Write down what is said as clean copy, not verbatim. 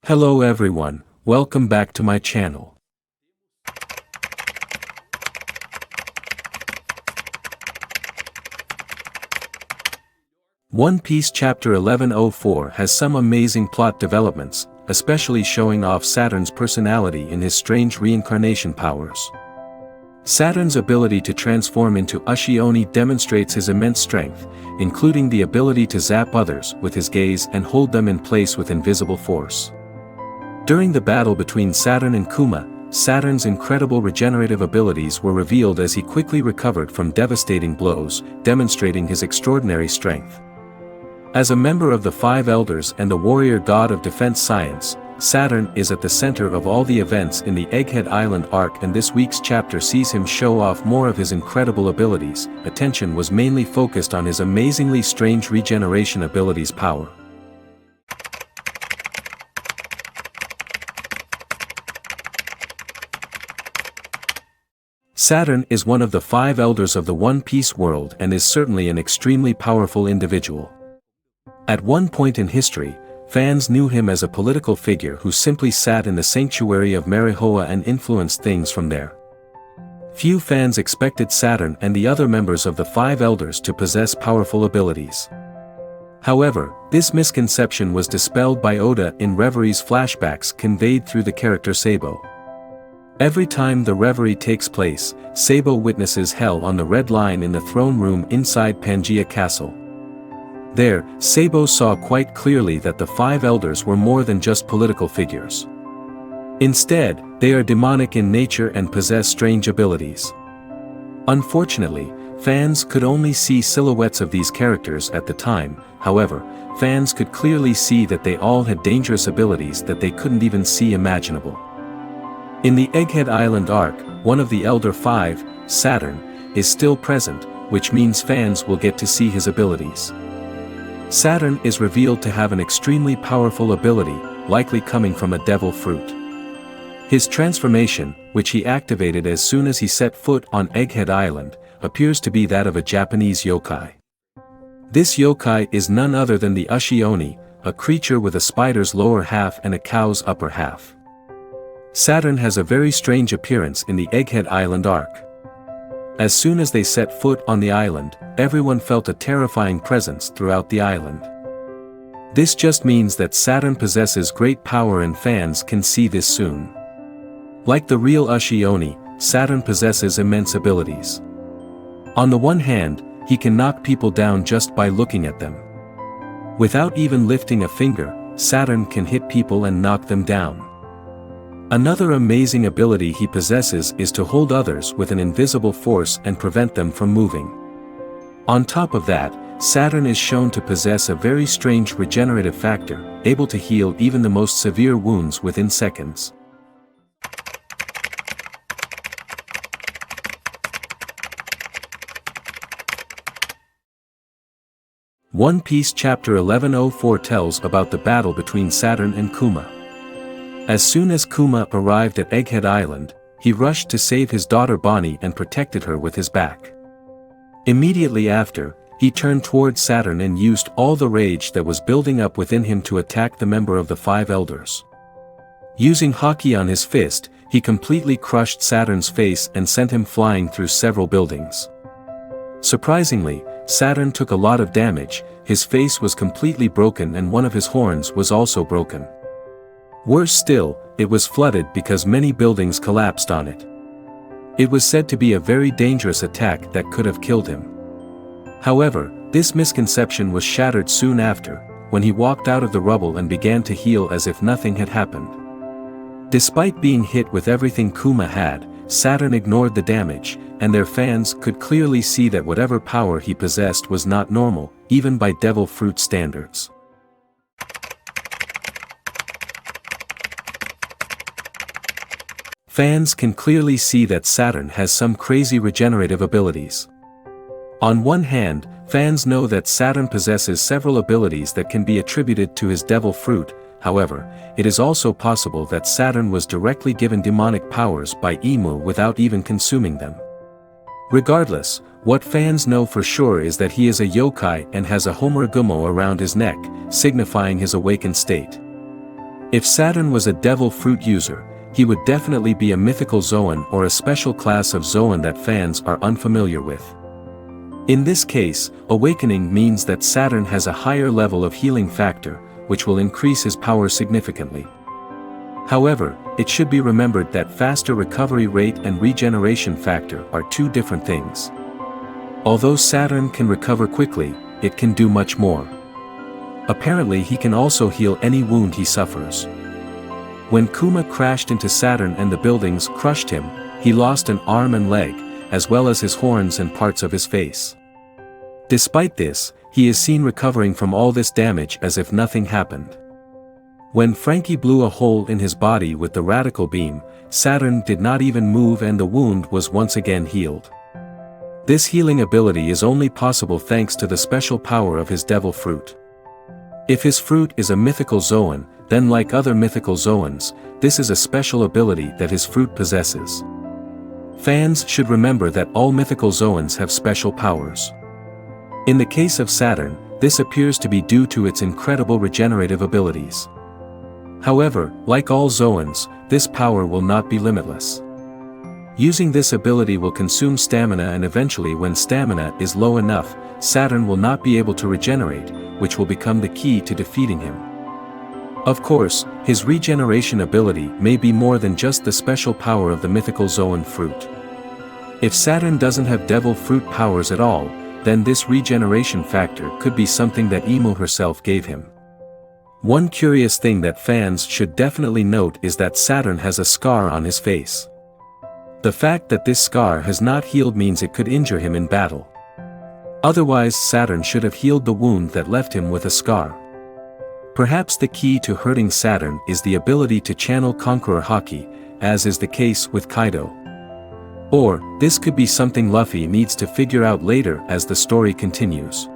Hello everyone, welcome back to my channel. One Piece Chapter 1104 has some amazing plot developments, especially showing off Saturn's personality in his strange reincarnation powers. Saturn's ability to transform into Ushioni demonstrates his immense strength, including the ability to zap others with his gaze and hold them in place with invisible force. During the battle between Saturn and Kuma, Saturn's incredible regenerative abilities were revealed as he quickly recovered from devastating blows, demonstrating his extraordinary strength. As a member of the Five Elders and the warrior god of defense science, Saturn is at the center of all the events in the Egghead Island arc, and this week's chapter sees him show off more of his incredible abilities. Attention was mainly focused on his amazingly strange regeneration abilities power. Saturn is one of the five elders of the One Piece world and is certainly an extremely powerful individual. At one point in history, fans knew him as a political figure who simply sat in the sanctuary of Marihoa and influenced things from there. Few fans expected Saturn and the other members of the Five Elders to possess powerful abilities. However, this misconception was dispelled by Oda in Reverie's flashbacks conveyed through the character Sabo. Every time the reverie takes place, Sabo witnesses hell on the Red Line in the throne room inside Pangaea Castle. There, Sabo saw quite clearly that the Five Elders were more than just political figures. Instead, they are demonic in nature and possess strange abilities. Unfortunately, fans could only see silhouettes of these characters at the time. However, fans could clearly see that they all had dangerous abilities that they couldn't even see imaginable. In the Egghead Island arc, one of the Elder Five, Saturn, is still present, which means fans will get to see his abilities. Saturn is revealed to have an extremely powerful ability, likely coming from a devil fruit. His transformation, which he activated as soon as he set foot on Egghead Island, appears to be that of a Japanese yokai. This yokai is none other than the Ushioni, a creature with a spider's lower half and a cow's upper half. Saturn has a very strange appearance in the Egghead Island arc. As soon as they set foot on the island, everyone felt a terrifying presence throughout the island. This just means that Saturn possesses great power and fans can see this soon. Like the real Ushioni, Saturn possesses immense abilities. On the one hand, he can knock people down just by looking at them. Without even lifting a finger, Saturn can hit people and knock them down. Another amazing ability he possesses is to hold others with an invisible force and prevent them from moving. On top of that, Saturn is shown to possess a very strange regenerative factor, able to heal even the most severe wounds within seconds. One Piece Chapter 1104 tells about the battle between Saturn and Kuma. As soon as Kuma arrived at Egghead Island, he rushed to save his daughter Bonnie and protected her with his back. Immediately after, he turned toward Saturn and used all the rage that was building up within him to attack the member of the Five Elders. Using Haki on his fist, he completely crushed Saturn's face and sent him flying through several buildings. Surprisingly, Saturn took a lot of damage. His face was completely broken and one of his horns was also broken. Worse still, it was flooded because many buildings collapsed on it. It was said to be a very dangerous attack that could have killed him. However, this misconception was shattered soon after, when he walked out of the rubble and began to heal as if nothing had happened. Despite being hit with everything Kuma had, Saturn ignored the damage, and their fans could clearly see that whatever power he possessed was not normal, even by devil fruit standards. Fans can clearly see that Saturn has some crazy regenerative abilities. On one hand, fans know that Saturn possesses several abilities that can be attributed to his devil fruit. However, it is also possible that Saturn was directly given demonic powers by Imu without even consuming them. Regardless, what fans know for sure is that he is a yokai and has a homuragumo around his neck, signifying his awakened state. If Saturn was a devil fruit user, he would definitely be a mythical Zoan or a special class of Zoan that fans are unfamiliar with. In this case, awakening means that Saturn has a higher level of healing factor, which will increase his power significantly. However, it should be remembered that faster recovery rate and regeneration factor are two different things. Although Saturn can recover quickly, it can do much more. Apparently he can also heal any wound he suffers. When Kuma crashed into Saturn and the buildings crushed him, he lost an arm and leg, as well as his horns and parts of his face. Despite this, he is seen recovering from all this damage as if nothing happened. When Frankie blew a hole in his body with the radical beam, Saturn did not even move and the wound was once again healed. This healing ability is only possible thanks to the special power of his devil fruit. If his fruit is a mythical Zoan, then like other mythical Zoans, this is a special ability that his fruit possesses. Fans should remember that all mythical Zoans have special powers. In the case of Saturn, this appears to be due to its incredible regenerative abilities. However, like all Zoans, this power will not be limitless. Using this ability will consume stamina, and eventually when stamina is low enough, Saturn will not be able to regenerate, which will become the key to defeating him. Of course, his regeneration ability may be more than just the special power of the mythical Zoan fruit. If Saturn doesn't have devil fruit powers at all, then this regeneration factor could be something that Emu herself gave him. One curious thing that fans should definitely note is that Saturn has a scar on his face. The fact that this scar has not healed means it could injure him in battle. Otherwise, Saturn should have healed the wound that left him with a scar. Perhaps the key to hurting Saturn is the ability to channel Conqueror Haki, as is the case with Kaido. Or, this could be something Luffy needs to figure out later as the story continues.